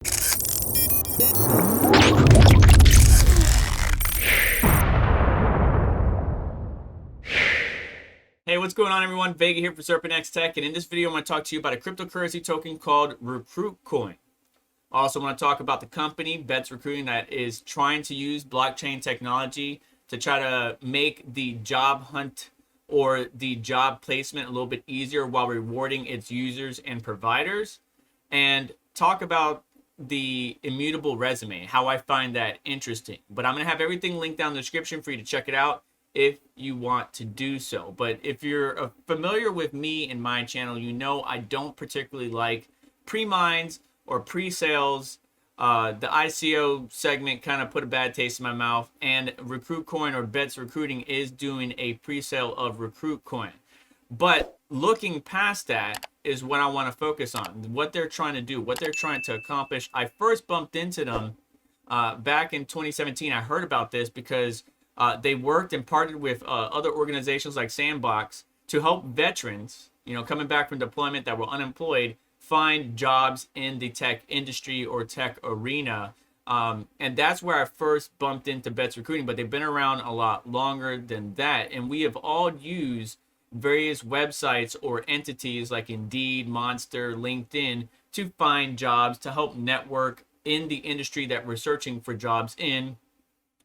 Hey, what's going on, everyone? Vega here for SerpentX Tech, and in this video, I'm going to talk to you about a cryptocurrency token called RecruitCoin. Also, I want to talk about the company, Bets Recruiting, that is trying to use blockchain technology to try to make the job hunt or the job placement a little bit easier while rewarding its users and providers, and talk about the Immutable resume, how I find that interesting. But I'm going to have everything linked down in the description for you to check it out if you want to do so. But if you're familiar with me and my channel, you know I don't particularly like pre-mines or pre-sales. The ICO segment kind of put a bad taste in my mouth, and RecruitCoin or Bets Recruiting is doing a pre-sale of RecruitCoin. But looking past that is what I want to focus on, what they're trying to do, what they're trying to accomplish. I first bumped into them back in 2017. I heard about this because they worked and partnered with other organizations like Sandbox to help veterans, coming back from deployment that were unemployed, find jobs in the tech industry or tech arena. And that's where I first bumped into Bets Recruiting, but they've been around a lot longer than that. And we have all used various websites or entities like Indeed, Monster, LinkedIn to find jobs, to help network in the industry that we're searching for jobs in,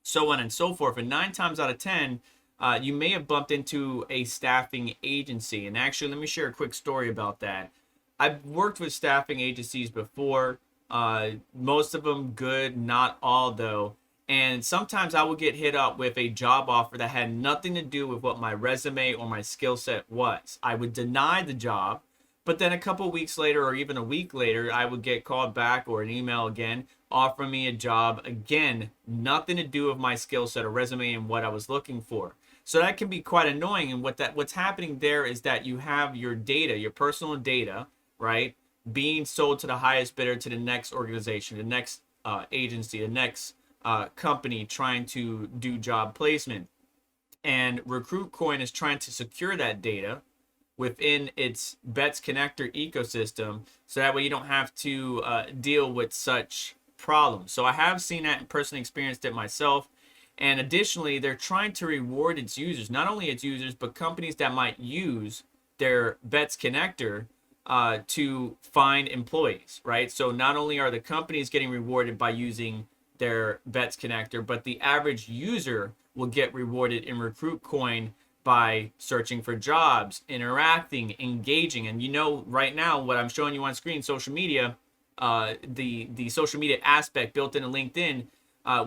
so on and so forth. And 9 times out of 10, you may have bumped into a staffing agency. And actually, let me share a quick story about that. I've worked with staffing agencies before, most of them good, not all though. And sometimes I would get hit up with a job offer that had nothing to do with what my resume or my skill set was. I would deny the job, but then a couple weeks later or even a week later, I would get called back or an email again, offering me a job, again, nothing to do with my skill set or resume and what I was looking for. So that can be quite annoying. And what's happening there is that you have your data, your personal data, right, being sold to the highest bidder, to the next organization, the next agency, the next company trying to do job placement. And RecruitCoin is trying to secure that data within its Bets Connector ecosystem, so that way you don't have to deal with such problems. So I have seen that and personally experienced it myself. And additionally, they're trying to reward its users, not only its users, but companies that might use their Bets Connector to find employees, right? So not only are the companies getting rewarded by using their Bets Connector, but the average user will get rewarded in RecruitCoin by searching for jobs, interacting, engaging. And right now, what I'm showing you on screen, social media, the social media aspect built into LinkedIn,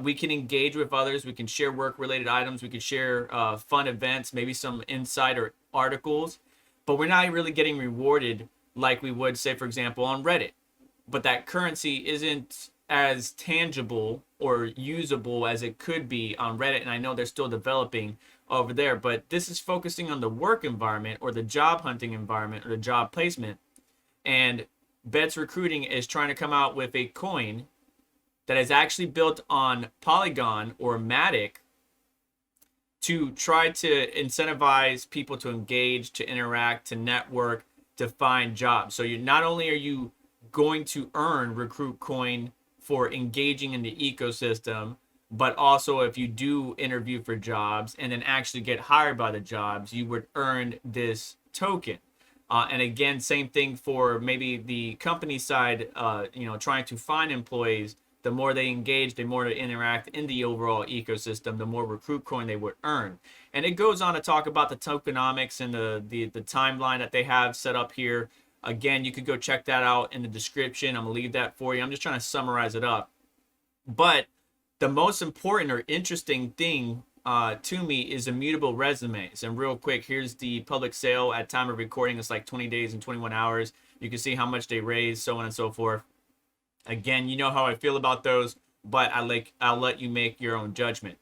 we can engage with others, we can share work-related items, we can share fun events, maybe some insider articles, but we're not really getting rewarded like we would, say, for example, on Reddit. But that currency isn't as tangible or usable as it could be on Reddit, and I know they're still developing over there, but this is focusing on the work environment or the job hunting environment or the job placement. And Bets Recruiting is trying to come out with a coin that is actually built on Polygon or Matic to try to incentivize people to engage, to interact, to network, to find jobs. So not only are you going to earn RecruitCoin for engaging in the ecosystem, but also if you do interview for jobs and then actually get hired by the jobs, you would earn this token. And again, same thing for maybe the company side, trying to find employees. The more they engage, the more they interact in the overall ecosystem, the more RecruitCoin they would earn. And it goes on to talk about the tokenomics and the timeline that they have set up here. Again, you could go check that out in the description. I'm gonna leave that for you. I'm just trying to summarize it up. But the most important or interesting thing to me is immutable resumes. And real quick, here's the public sale at time of recording. It's like 20 days and 21 hours. You can see how much they raised, so on and so forth. Again, you know how I feel about those, but I'll let you make your own judgment.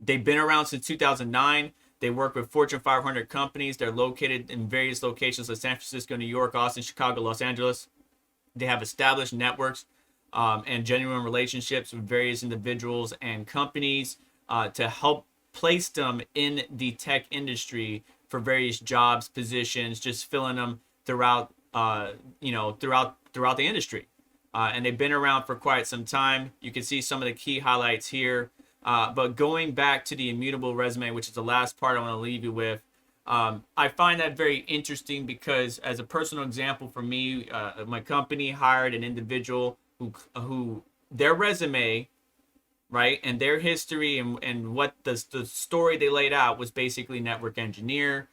They've been around since 2009. They work with Fortune 500 companies. They're located in various locations like San Francisco, New York, Austin, Chicago, Los Angeles. They have established networks and genuine relationships with various individuals and companies to help place them in the tech industry for various jobs, positions, just filling them throughout, throughout the industry. and they've been around for quite some time. You can see some of the key highlights here. But going back to the Immutable resume, which is the last part I want to leave you with, I find that very interesting because, as a personal example for me, my company hired an individual who their resume, right, and their history and what the story they laid out was basically network engineer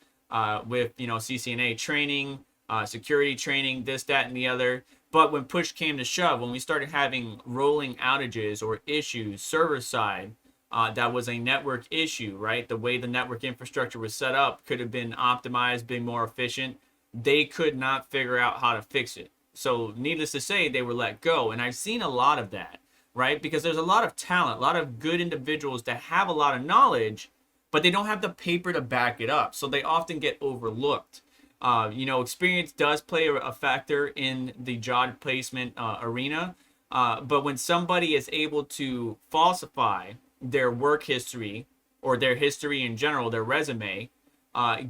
with, you know, CCNA training, security training, this, that, and the other. But when push came to shove, when we started having rolling outages or issues server side, that was a network issue, right? The way the network infrastructure was set up could have been optimized, been more efficient. They could not figure out how to fix it. So needless to say, they were let go. And I've seen a lot of that, right? Because there's a lot of talent, a lot of good individuals that have a lot of knowledge, but they don't have the paper to back it up. So they often get overlooked. You know, experience does play a factor in the job placement arena. But when somebody is able to falsify their work history or their history in general, their resume,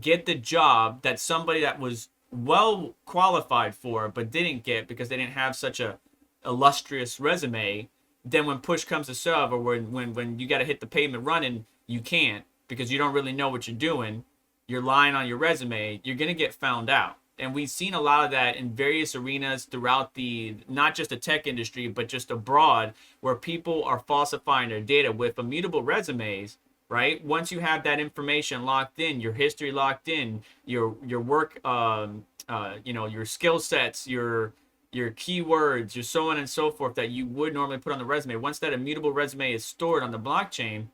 get the job that somebody that was well qualified for but didn't get because they didn't have such a illustrious resume, then when push comes to shove, or when you got to hit the pavement running, you can't because you don't really know what you're doing, you're lying on your resume, you're going to get found out. And we've seen a lot of that in various arenas throughout not just the tech industry, but just abroad, where people are falsifying their data with immutable resumes, right? Once you have that information locked in, your history locked in, your work, you know, your skill sets, your keywords, your so on and so forth that you would normally put on the resume. Once that immutable resume is stored on the blockchain,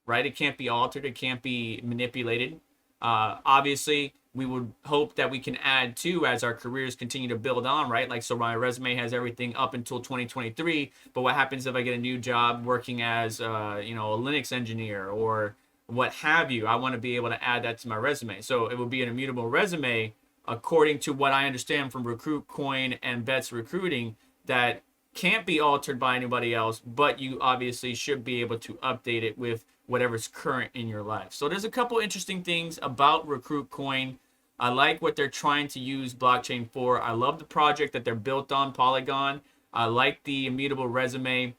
right? It can't be altered. It can't be manipulated. Obviously, we would hope that we can add to as our careers continue to build on, right? Like, so my resume has everything up until 2023, but what happens if I get a new job working as, you know, a Linux engineer or what have you? I want to be able to add that to my resume. So it would be an immutable resume, according to what I understand from RecruitCoin and Bets Recruiting, that can't be altered by anybody else, but you obviously should be able to update it with whatever's current in your life. So there's a couple interesting things about RecruitCoin. I like what they're trying to use blockchain for. I love the project that they're built on, Polygon. I like the immutable resume.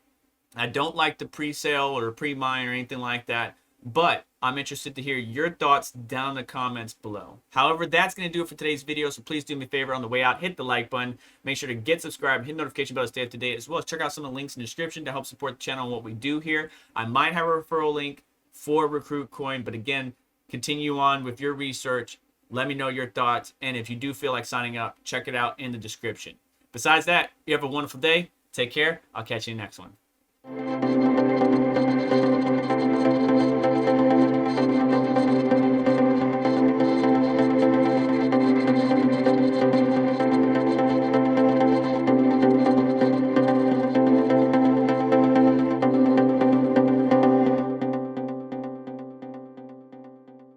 I don't like the pre-sale or pre-mine or anything like that, but I'm interested to hear your thoughts down in the comments below. However, that's going to do it for today's video, so please do me a favor on the way out, hit the like button, make sure to get subscribed, hit the notification bell to stay up to date, as well as check out some of the links in the description to help support the channel and what we do here. I might have a referral link for RecruitCoin, but again, continue on with your research. Let me know your thoughts, and if you do feel like signing up, check it out in the description. Besides that, you have a wonderful day. Take care. I'll catch you in the next one.